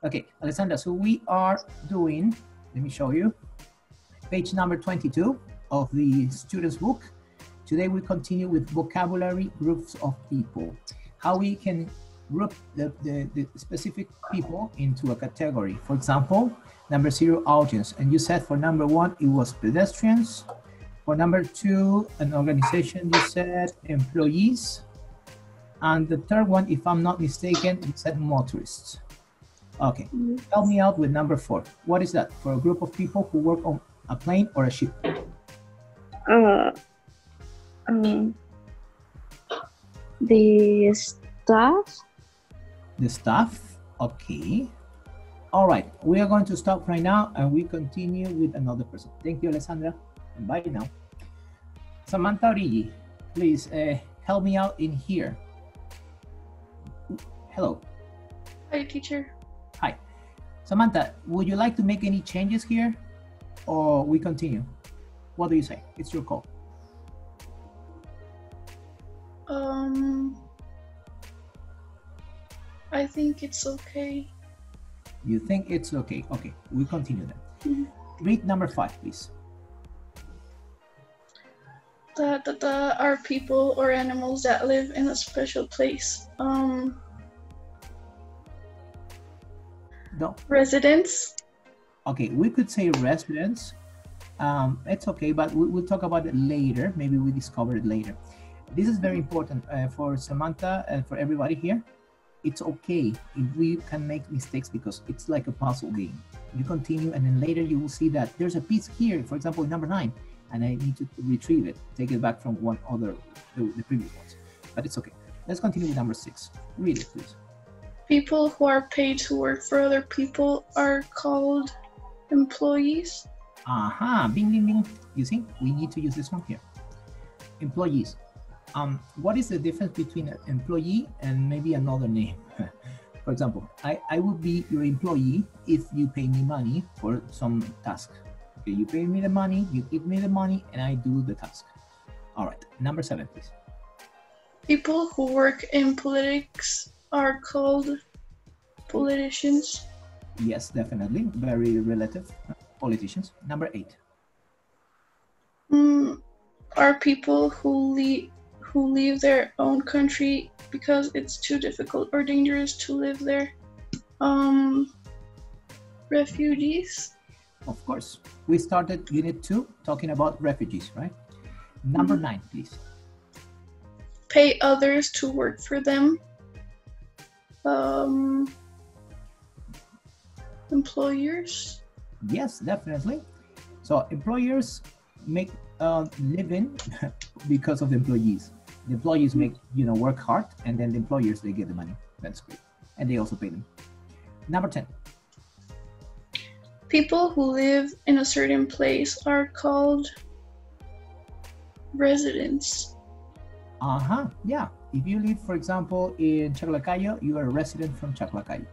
Okay, Alessandra, so we are doing, let me show you, page number 22 of the student's book. Today we continue with vocabulary groups of people. How we can group the specific people into a category. For example, number 0, audience. And you said for number 1, it was pedestrians. For number 2, an organization, you said employees. And the third one, if I'm not mistaken, you said motorists. Okay, help me out with number 4. What is that for a group of people who work on a plane or a ship? The staff. The staff, okay. All right, we are going to stop right now and we continue with another person. Thank you, Alessandra, and bye now. Samantha Origi, please help me out in here. Hello. Hi, teacher. Hi. Samantha, would you like to make any changes here or we continue? What do you say? It's your call. I think it's okay. You think it's okay? Okay, we continue then. Mm-hmm. Read number 5, please. The are people or animals that live in a special place. No. Residents. Okay, we could say residents. It's okay, but we'll talk about it later. Maybe we discover it later. This is very important for Samantha and for everybody here. It's okay if we can make mistakes because it's like a puzzle game. You continue and then later you will see that there's a piece here, for example, in number 9, and I need to retrieve it, take it back from one other, the previous ones. But it's okay. Let's continue with number 6. Read it, please. People who are paid to work for other people are called employees. Aha, bing, bing, bing. You see, we need to use this one here. Employees. What is the difference between an employee and maybe another name? For example, I would be your employee if you pay me money for some task. Okay, you pay me the money, you give me the money, and I do the task. All right, number 7, please. People who work in politics are called politicians. Yes, definitely, very relative. Politicians. Number 8. Are people who leave their own country because it's too difficult or dangerous to live there. Refugees. Of course. We started Unit 2 talking about refugees, right? Number 9, please. Pay others to work for them. Employers. Yes, definitely. So employers make living because of the employees. The employees make, work hard, and then the employers, they get the money. That's great. And they also pay them. Number 10. People who live in a certain place are called residents. Yeah. If you live, for example, in Chaclacayo, you are a resident from Chaclacayo.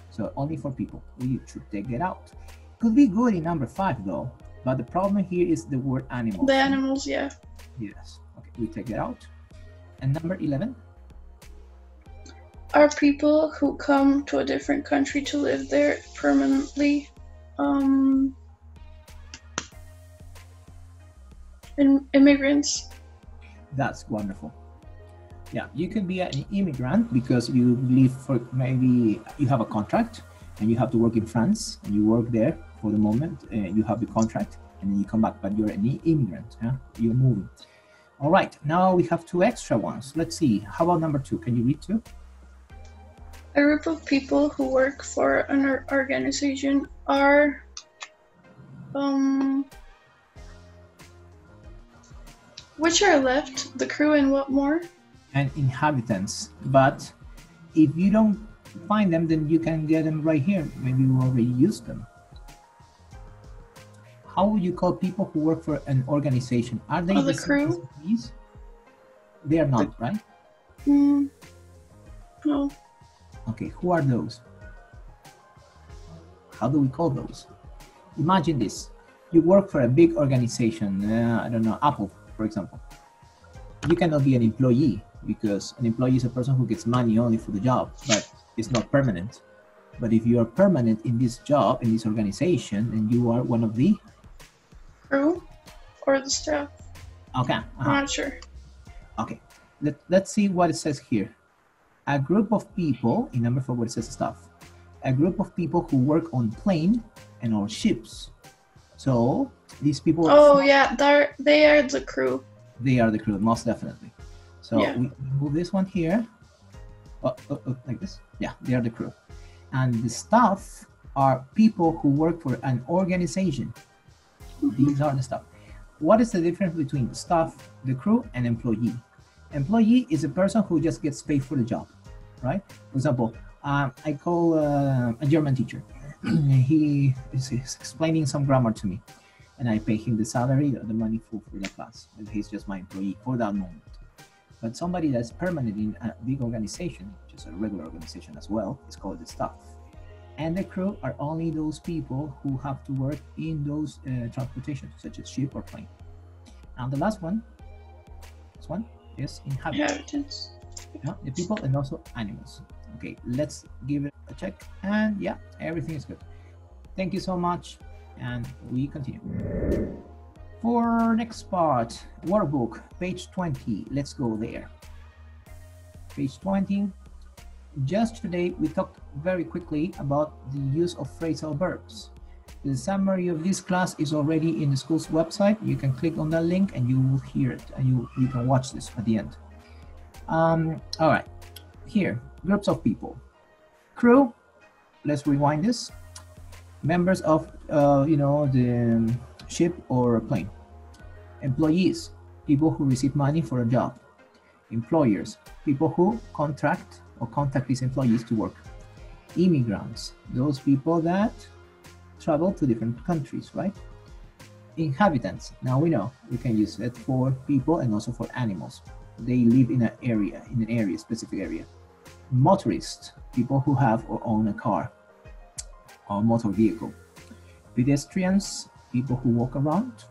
So only for people. We should take it out. Could be good in number 5 though, but the problem here is the word animals. The animals, yeah. Yes. Okay, we take it out. And number 11. Are people who come to a different country to live there permanently. Immigrants. That's wonderful. Yeah, you can be an immigrant because you live for, maybe you have a contract and you have to work in France and you work there for the moment, you have the contract and then you come back, but you're an immigrant, yeah? You're moving. All right, now we have 2 extra ones. Let's see, how about number 2? Can you read 2? A group of people who work for an organization are which are left, the crew and what more? And inhabitants, but if you don't find them, then you can get them right here. Maybe we already used them. How would you call people who work for an organization? Are they the crew? They are not, right? No. Okay, who are those? How do we call those? Imagine this. You work for a big organization, I don't know, Apple, for example. You cannot be an employee because an employee is a person who gets money only for the job, but it's not permanent. But if you are permanent in this job, in this organization, then you are one of the Crew or the staff? okay. I'm not sure. Okay. Let's see what it says here. A group of people, in number 4 where it says staff, a group of people who work on plane and on ships. So these people. Oh yeah, they are the crew. They are the crew, most definitely. So Yeah. we move this one here. Like this. Yeah, they are the crew. And the staff are people who work for an organization. These are the staff. What is the difference between the staff, the crew, and employee? Employee is a person who just gets paid for the job, right? For example, I call a German teacher. He is explaining some grammar to me, and I pay him the salary, the money for the class. And he's just my employee for that moment. But somebody that's permanent in a big organization, which is a regular organization as well, is called the staff. And the crew are only those people who have to work in those transportation, such as ship or plane. And the last one, this one is inhabitants. Yeah, the people and also animals. Okay, let's give it a check. And yeah, everything is good. Thank you so much. And we continue. For next part, workbook, page 20. Let's go there. Page 20. Just today, we talked very quickly about the use of phrasal verbs. The summary of this class is already in the school's website. You can click on that link and you will hear it, and you can watch this at the end. All right, here, groups of people. Crew, let's rewind this. Members of, the ship or plane. Employees, people who receive money for a job. Employers, people who contract these employees to work. Immigrants, those people that travel to different countries, right? Inhabitants, now we know we can use it for people and also for animals. They live in an specific area. Motorists, people who have or own a car or motor vehicle. Pedestrians, people who walk around.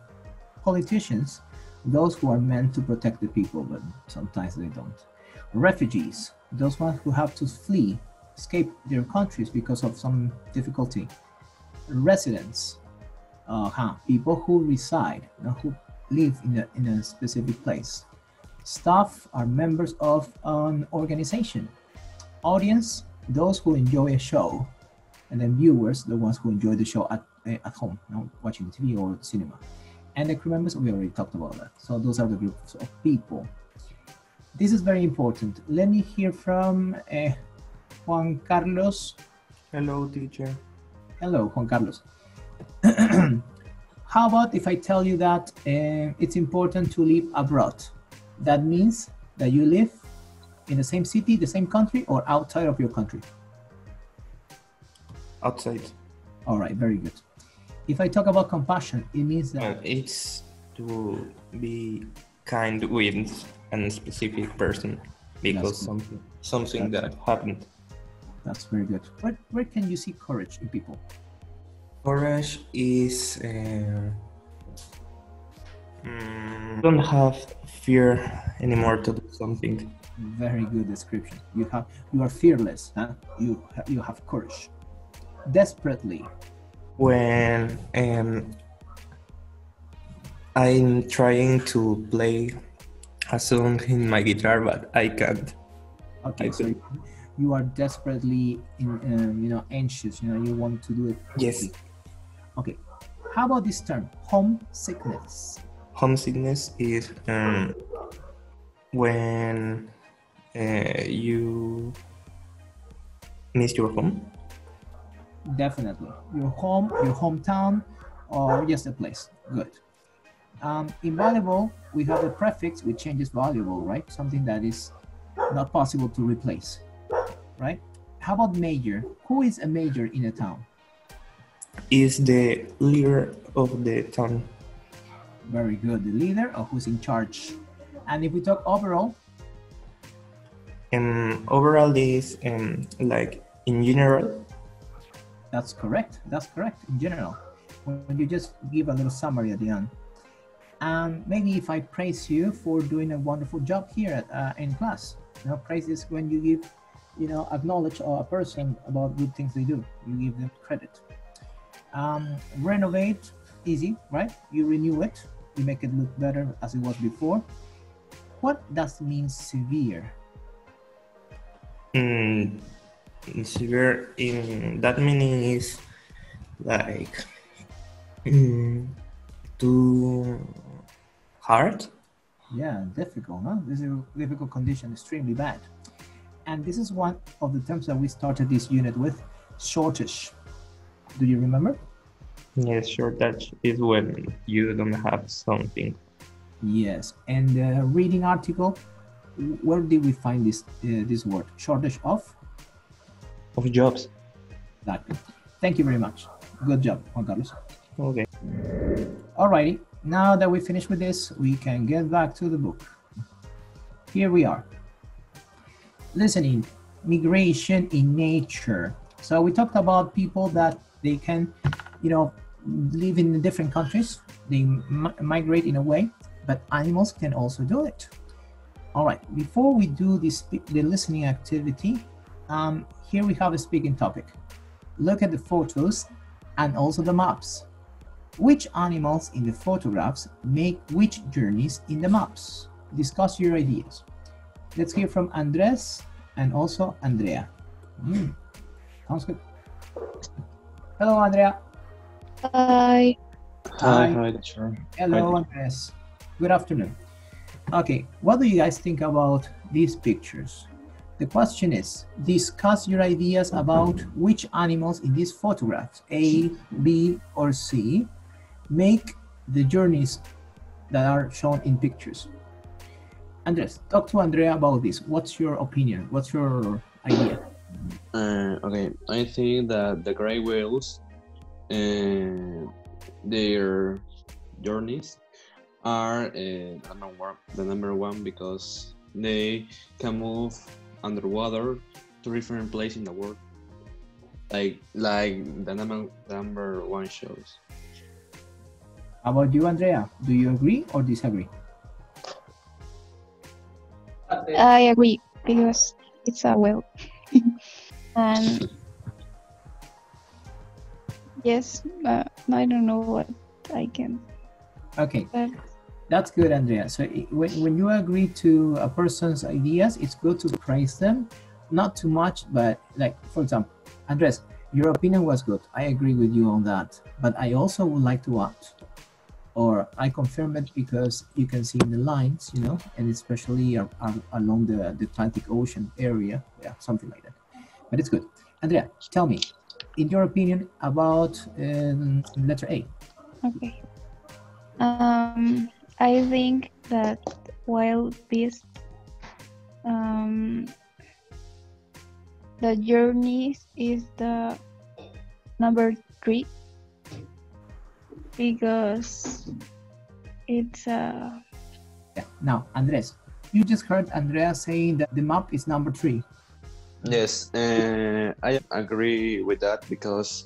Politicians, those who are meant to protect the people, but sometimes they don't. Refugees, those ones who have to flee, escape their countries because of some difficulty. Residents, people who reside, who live in a specific place. Staff are members of an organization. Audience, those who enjoy a show. And then viewers, the ones who enjoy the show at home, watching TV or cinema. And the crew members, we already talked about that. So those are the groups of people. This is very important. Let me hear from Juan Carlos. Hello, teacher. Hello, Juan Carlos. How about if I tell you that it's important to live abroad? That means that you live in the same city, the same country, or outside of your country? Outside. All right, very good. If I talk about compassion, it means that it's to be kind with a specific person because something that happened. That's very good. Where can you see courage in people? Courage is don't have fear anymore to do something. Very good description. You are fearless, huh? You have courage. Desperately. When I'm trying to play a song in my guitar, but I can't. Okay, so you are desperately anxious. You want to do it quickly. Yes. Okay. How about this term, homesickness? Homesickness is when you miss your home. Definitely. Your home, your hometown, or just a place. Good. In valuable, we have a prefix which changes valuable, right? Something that is not possible to replace, right? How about major? Who is a major in a town? Is the leader of the town. Very good. The leader or who's in charge. And if we talk overall? Overall is like in general. That's correct. That's correct. In general, when you just give a little summary at the end. And maybe if I praise you for doing a wonderful job here in class. Praise is when you give acknowledge a person about good things they do. You give them credit. Renovate, easy, right? You renew it, you make it look better as it was before. What does it mean severe? Severe in that meaning is like too hard. Yeah, difficult, huh? This is a difficult condition, extremely bad. And this is one of the terms that we started this unit with, shortage. Do you remember? Yes, shortage is when you don't have something. Yes, and the reading article, where did we find this word? Shortage of jobs. Exactly. Thank you very much. Good job, Juan Carlos. Okay. Alrighty, now that we finished with this, we can get back to the book. Here we are. Listening, migration in nature. So we talked about people that they can, live in different countries. They migrate in a way, but animals can also do it. All right, before we do the listening activity, here we have a speaking topic. Look at the photos and also the maps. Which animals in the photographs make which journeys in the maps? Discuss your ideas. Let's hear from Andres and also Andrea. Sounds good. Hello, Andrea. Hi. Hi, teacher. Hello, Andres. Good afternoon. Okay, what do you guys think about these pictures? The question is, discuss your ideas about which animals in these photographs, A, B, or C, make the journeys that are shown in pictures. Andres, talk to Andrea about this. What's your opinion? What's your idea? Okay, I think that the gray whales, their journeys are the number one because they can move underwater to different places in the world, like the number one shows. How about you, Andrea? Do you agree or disagree? I agree because it's a whale. And yes, I don't know what I can. Okay, that's good, Andrea. So when you agree to a person's ideas, it's good to praise them, not too much, but like, for example, Andres, your opinion was good. I agree with you on that, but I also would like to add, or I confirm it because you can see in the lines, and especially along the Atlantic Ocean area, yeah, something like that. But it's good. Andrea, tell me, in your opinion, about letter A. Okay. I think that wild beast, the journey is the number 3 because it's Yeah. Now, Andres, you just heard Andrea saying that the map is number 3. Yes, I agree with that because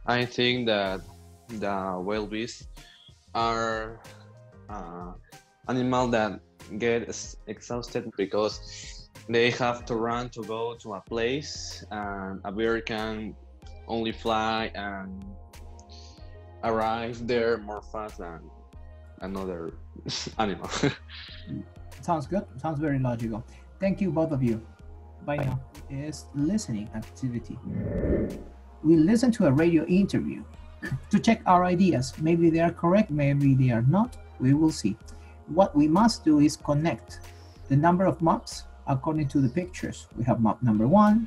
I think that the wild beasts are animals that get exhausted because they have to run to go to a place, and a bird can only fly and arrive there more fast than another animal. Sounds good. Sounds very logical. Thank you, both of you. By now is listening activity. We listen to a radio interview to check our ideas. Maybe they are correct, maybe they are not. We will see. What we must do is connect the number of maps according to the pictures. We have map number 1,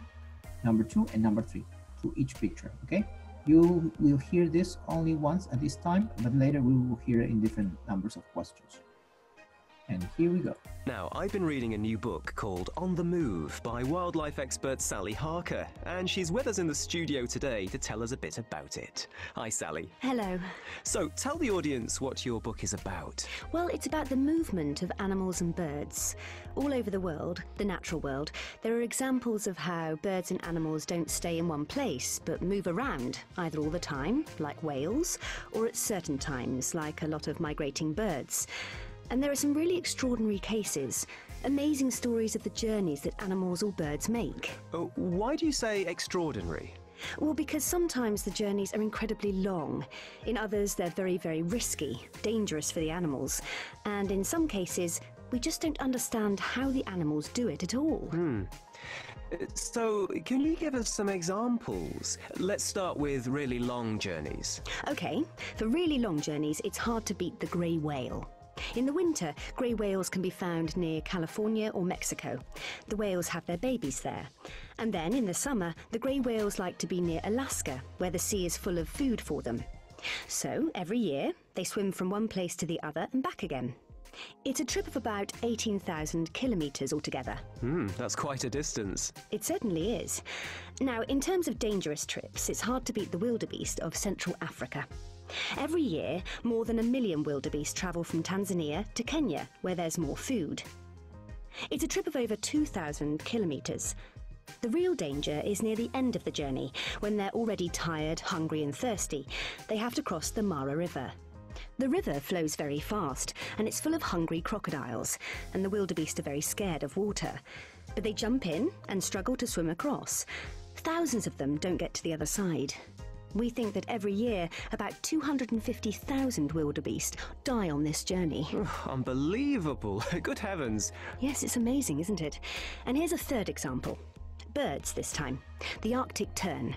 number 2, and number 3 to each picture, okay? You will hear this only once at this time, but later we will hear it in different numbers of questions. And here we go. Now, I've been reading a new book called On the Move by wildlife expert Sally Harker, and she's with us in the studio today to tell us a bit about it. Hi, Sally. Hello. So, tell the audience what your book is about. Well, it's about the movement of animals and birds. All over the world, the natural world, there are examples of how birds and animals don't stay in one place, but move around, either all the time, like whales, or at certain times, like a lot of migrating birds. And there are some really extraordinary cases. Amazing stories of the journeys that animals or birds make. Why do you say extraordinary? Well, because sometimes the journeys are incredibly long. In others, they're very, very risky, dangerous for the animals. And in some cases, we just don't understand how the animals do it at all. So, can you give us some examples? Let's start with really long journeys. Okay, for really long journeys, it's hard to beat the grey whale. In the winter, grey whales can be found near California or Mexico. The whales have their babies there. And then in the summer, the grey whales like to be near Alaska, where the sea is full of food for them. So every year, they swim from one place to the other and back again. It's a trip of about 18,000 kilometres altogether. That's quite a distance. It certainly is. Now, in terms of dangerous trips, it's hard to beat the wildebeest of Central Africa. Every year, more than 1 million wildebeest travel from Tanzania to Kenya, where there's more food. It's a trip of over 2,000 kilometres. The real danger is near the end of the journey, when they're already tired, hungry and thirsty. They have to cross the Mara River. The river flows very fast, and it's full of hungry crocodiles, and the wildebeest are very scared of water. But they jump in and struggle to swim across. Thousands of them don't get to the other side. We think that every year, about 250,000 wildebeest die on this journey. Unbelievable! Good heavens! Yes, it's amazing, isn't it? And here's a third example. Birds this time. The Arctic tern.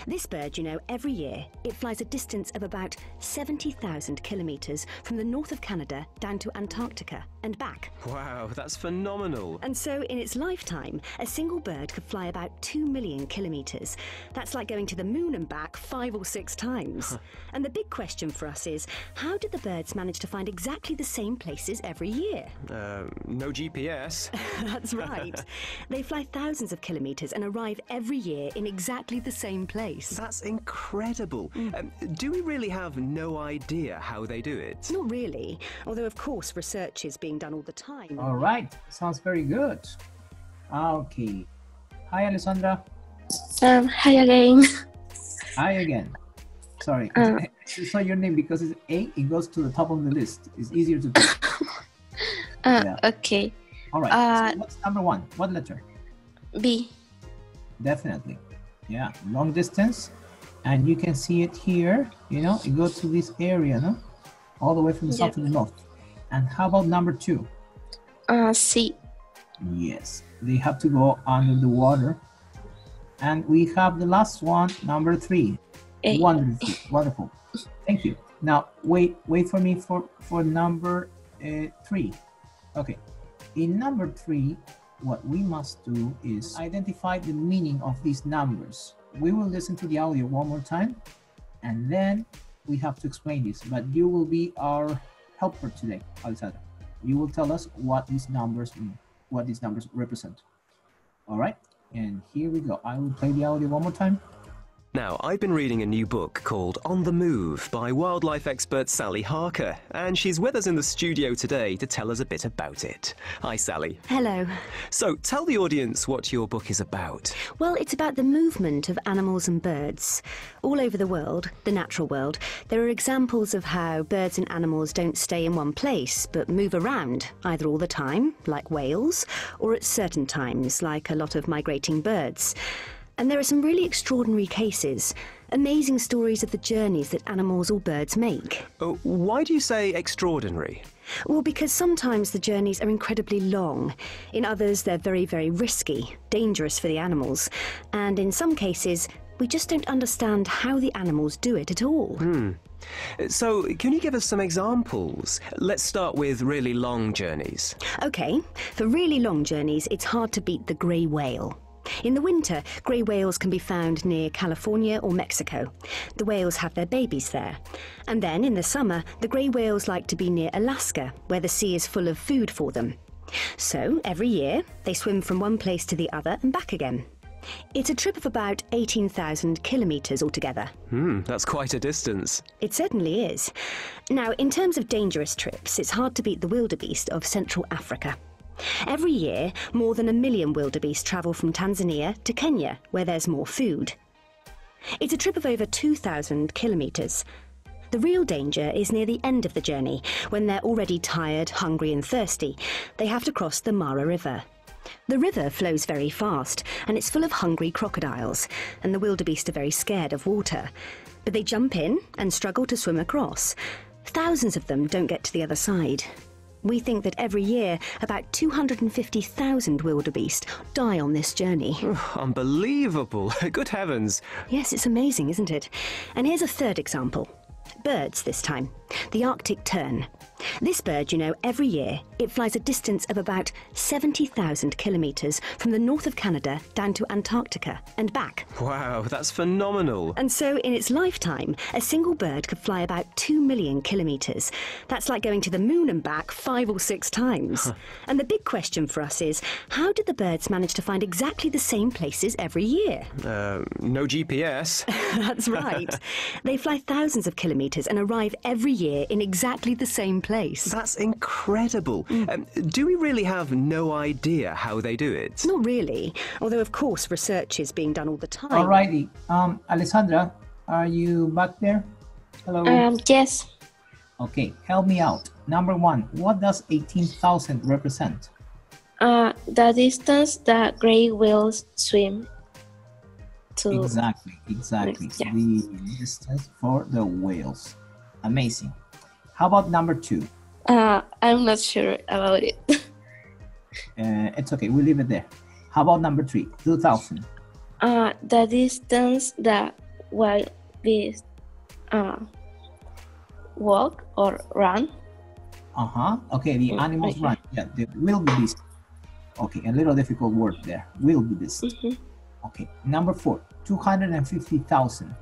This bird, you know, every year it flies a distance of about 70,000 kilometres from the north of Canada down to Antarctica and back. Wow, that's phenomenal. And so in its lifetime, a single bird could fly about 2 million kilometres. That's like going to the moon and back 5 or 6 times. And the big question for us is, how did the birds manage to find exactly the same places every year? No GPS. That's right. They fly thousands of kilometres and arrive every year in exactly the same place. That's incredible. Do we really have no idea how they do it? Not really, although of course research is being done all the time. All right, sounds very good. Okay. Hi, Alessandra. Hi again. Hi again. Sorry. It's not your name because it's A, it goes to the top of the list. It's easier to do. Yeah. Okay. All right. So what's number 1? What letter? B. Definitely. Yeah, long distance. And you can see it here. You know, it goes to this area, no? All the way from the south to the north. And how about number 2? C. Yes, they have to go under the water. And we have the last one, number 3. A. Wonderful, wonderful. Thank you. Now, wait for me for number 3. Okay, in number 3, what we must do is identify the meaning of these numbers. We will listen to the audio one more time, and then we have to explain this. But you will be our helper today, Alessandra. You will tell us what these numbers mean, what these numbers represent. All right, and here we go. I will play the audio one more time. Now, I've been reading a new book called On the Move by wildlife expert Sally Harker, and she's with us in the studio today to tell us a bit about it. Hi, Sally. Hello. So, tell the audience what your book is about. Well, it's about the movement of animals and birds. All over the world, the natural world, there are examples of how birds and animals don't stay in one place, but move around, either all the time, like whales, or at certain times, like a lot of migrating birds. And there are some really extraordinary cases, amazing stories of the journeys that animals or birds make. Why do you say extraordinary? Well, because sometimes the journeys are incredibly long. In others, they're very, very risky, dangerous for the animals. And in some cases, we just don't understand how the animals do it at all. So, can you give us some examples? Let's start with really long journeys. Okay, for really long journeys, it's hard to beat the grey whale. In the winter, grey whales can be found near California or Mexico. The whales have their babies there. And then in the summer, the grey whales like to be near Alaska, where the sea is full of food for them. So every year, they swim from one place to the other and back again. It's a trip of about 18,000 kilometres altogether. That's quite a distance. It certainly is. Now, in terms of dangerous trips, it's hard to beat the wildebeest of Central Africa. Every year, more than 1 million wildebeest travel from Tanzania to Kenya, where there's more food. It's a trip of over 2,000 kilometres. The real danger is near the end of the journey, when they're already tired, hungry and thirsty. They have to cross the Mara River. The river flows very fast, and it's full of hungry crocodiles, and the wildebeest are very scared of water. But they jump in and struggle to swim across. Thousands of them don't get to the other side. We think that every year, about 250,000 wildebeest die on this journey. Unbelievable. Good heavens. Yes, it's amazing, isn't it? And here's a third example. Birds this time. The Arctic tern. This bird, you know, every year it flies a distance of about 70,000 kilometres from the north of Canada down to Antarctica and back. Wow, that's phenomenal. And so in its lifetime, a single bird could fly about 2 million kilometres. That's like going to the moon and back 5 or 6 times. And the big question for us is, how did the birds manage to find exactly the same places every year? No GPS. That's right. They fly thousands of kilometres and arrive every year in exactly the same place. That's incredible. Do we really have no idea how they do it? Not really, although of course research is being done all the time. Alrighty. Alessandra, are you back there? Hello? Yes. Okay, help me out. Number 1, what does 18,000 represent? The distance that gray whales swim to. Exactly. Yeah. The distance for the whales. Amazing. How about number 2? I'm not sure about it. It's okay, we'll leave it there. How about number 3? 2,000. The distance that wild beasts walk or run. Okay, the animals run. Yeah, the wildebeest. Okay, a little difficult word there. Wildebeest. Okay, number 4. 250,000.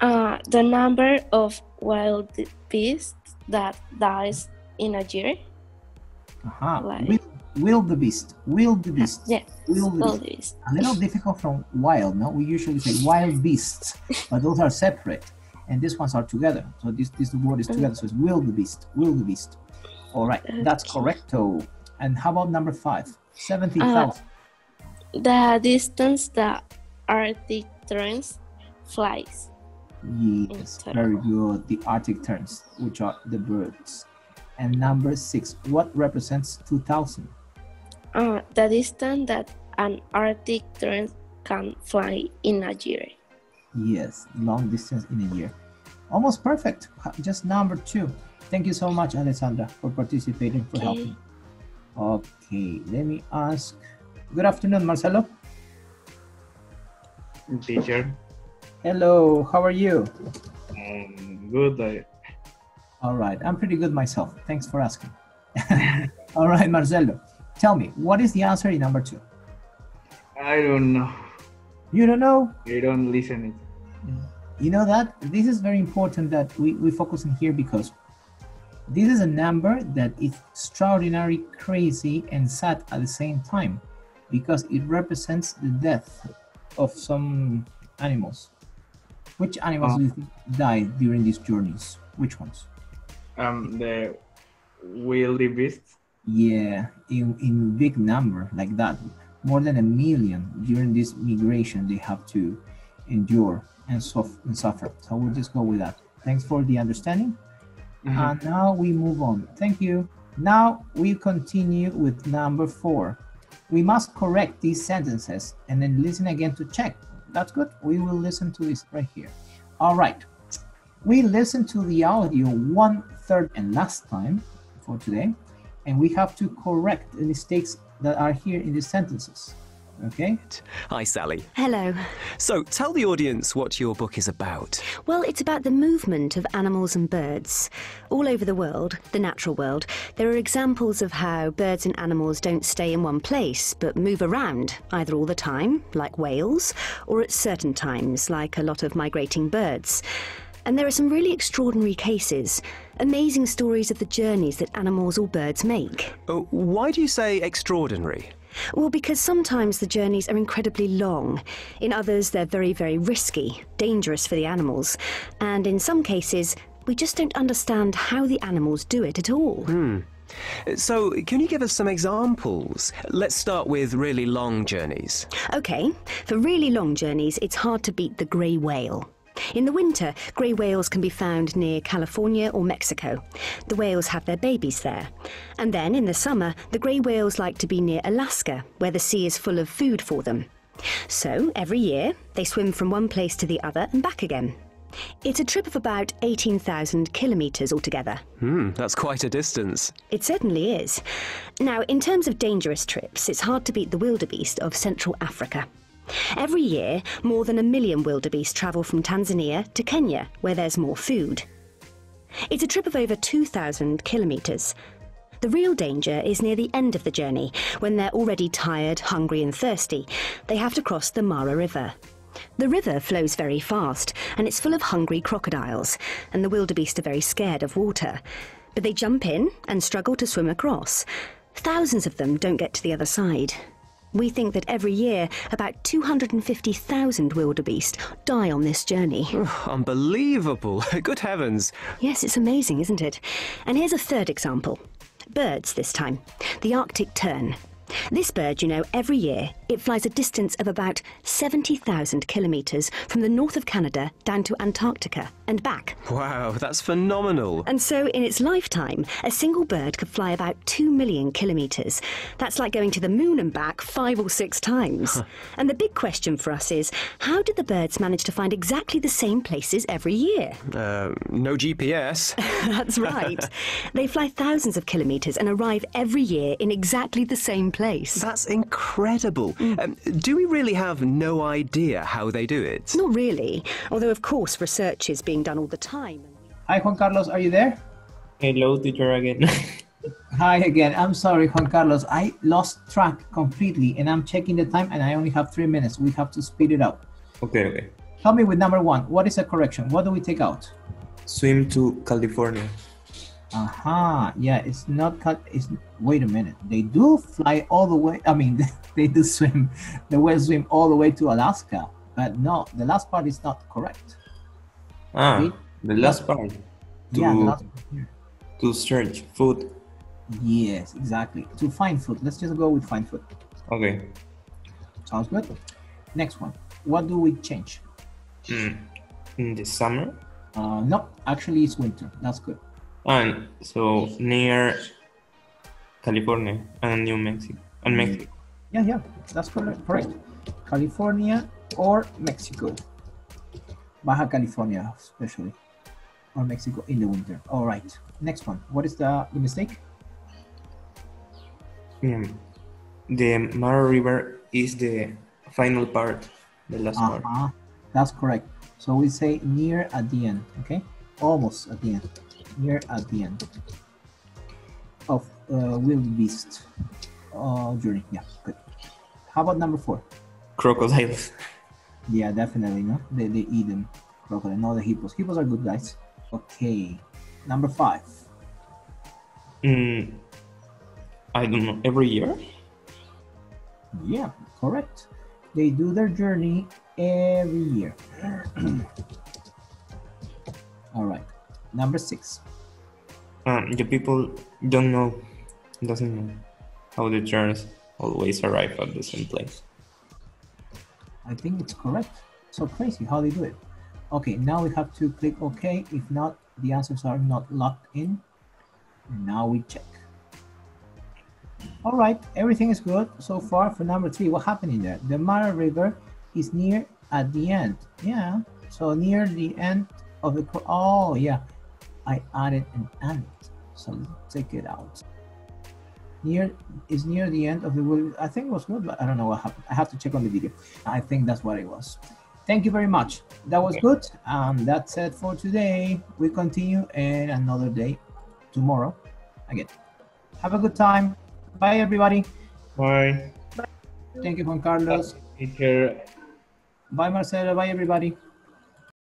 The number of wild beasts that dies in a year. Like... Wildebeest. Yeah. Wildebeest. A little difficult from wild, no? We usually say wild beasts, but those are separate, and these ones are together. So this word is together, so it's wildebeest. All right, that's correcto. And how about number 5? 70,000. The distance that Arctic terns flies. Yes, very good. The Arctic terns, which are the birds. And number 6, what represents 2,000? The distance that an Arctic tern can fly in a year. Yes, long distance in a year. Almost perfect. Just number 2. Thank you so much, Alessandra, for participating, for helping. Okay, let me ask. Good afternoon, Marcelo. Teacher. Hello, how are you? Good. All right, I'm pretty good myself. Thanks for asking. All right, Marcelo, tell me, what is the answer in number 2? I don't know. You don't know? I don't listen it. You know that? This is very important that we focus on here, because this is a number that is extraordinary, crazy, and sad at the same time, because it represents the death of some animals. Which animals do you think died during these journeys? Which ones? The wildebeest. Yeah, in big number like that. More than 1 million during this migration they have to endure and suffer. So we'll just go with that. Thanks for the understanding. And now we move on. Thank you. Now we continue with number 4. We must correct these sentences and then listen again to check. That's good. We will listen to this right here. All right. We listened to the audio 1/3 and last time for today, and we have to correct the mistakes that are here in the sentences. Okay? Hi, Sally. Hello. So, tell the audience what your book is about. Well, it's about the movement of animals and birds. All over the world, the natural world, there are examples of how birds and animals don't stay in one place, but move around, either all the time, like whales, or at certain times, like a lot of migrating birds. And there are some really extraordinary cases, amazing stories of the journeys that animals or birds make. Why do you say extraordinary? Well, because sometimes the journeys are incredibly long. In others, they're very, very risky, dangerous for the animals. And in some cases, we just don't understand how the animals do it at all. So, can you give us some examples? Let's start with really long journeys. OK. For really long journeys, it's hard to beat the grey whale. In the winter, grey whales can be found near California or Mexico. The whales have their babies there. And then in the summer, the grey whales like to be near Alaska, where the sea is full of food for them. So every year, they swim from one place to the other and back again. It's a trip of about 18,000 kilometres altogether. That's quite a distance. It certainly is. Now, in terms of dangerous trips, it's hard to beat the wildebeest of Central Africa. Every year, more than 1 million wildebeest travel from Tanzania to Kenya, where there's more food. It's a trip of over 2,000 kilometres. The real danger is near the end of the journey, when they're already tired, hungry and thirsty. They have to cross the Mara River. The river flows very fast, and it's full of hungry crocodiles, and the wildebeest are very scared of water. But they jump in and struggle to swim across. Thousands of them don't get to the other side. We think that every year, about 250,000 wildebeest die on this journey. Unbelievable! Good heavens! Yes, it's amazing, isn't it? And here's a third example. Birds this time. The Arctic tern. This bird, you know, every year it flies a distance of about 70,000 kilometres from the north of Canada down to Antarctica and back. Wow, that's phenomenal. And so in its lifetime, a single bird could fly about 2 million kilometres. That's like going to the moon and back 5 or 6 times. And the big question for us is, how did the birds manage to find exactly the same places every year? No GPS. That's right. They fly thousands of kilometres and arrive every year in exactly the same place. That's incredible. Do we really have no idea how they do it? Not really, although of course research is being done all the time. Hi, Juan Carlos, are you there? Hello, teacher again. Hi again. I'm sorry, Juan Carlos. I lost track completely, and I'm checking the time, and I only have 3 minutes. We have to speed it up. Okay. Help me with number 1. What is a correction? What do we take out? Swim to California. Yeah, it's not wait a minute. They do fly all the way. I mean, they do swim. The whales swim all the way to Alaska. But no, the last part is not correct. The last part. The last part here. To search food. Yes, exactly. To find food. Let's just go with find food. Okay. Sounds good. Next one. What do we change? In the summer? No, actually it's winter. That's good. And so near California and New Mexico and Mexico. Yeah, that's correct. California or Mexico. Baja California, especially, or Mexico in the winter. All right. Next one. What is the mistake? The Mara River is the final part, the last part. That's correct. So we say near at the end. Okay, almost at the end. Near at the end of wildebeest journey. Yeah, good. How about number 4? Crocodiles. Yeah, definitely. No, they eat them. Crocodile. No, the hippos. Hippos are good guys. Okay, number 5. I don't know. Every year? Yeah, correct. They do their journey every year. All right. Number 6. The people doesn't know how the terns always arrive at the same place. I think it's correct. So crazy how they do it. Okay, now we have to click OK. If not, the answers are not locked in. And now we check. All right, everything is good so far for number 3. What happened in there? The Mara River is near at the end. Yeah, so near the end of the... Oh, yeah. I added an and, so let's take it out. Near the end of the... I think it was good, but I don't know what happened. I have to check on the video. I think that's what it was. Thank you very much. That was good. That's it for today. We continue in another day tomorrow again. Have a good time. Bye, everybody. Bye. Thank you, Juan Carlos. Teacher. Bye, Marcelo. Bye, everybody.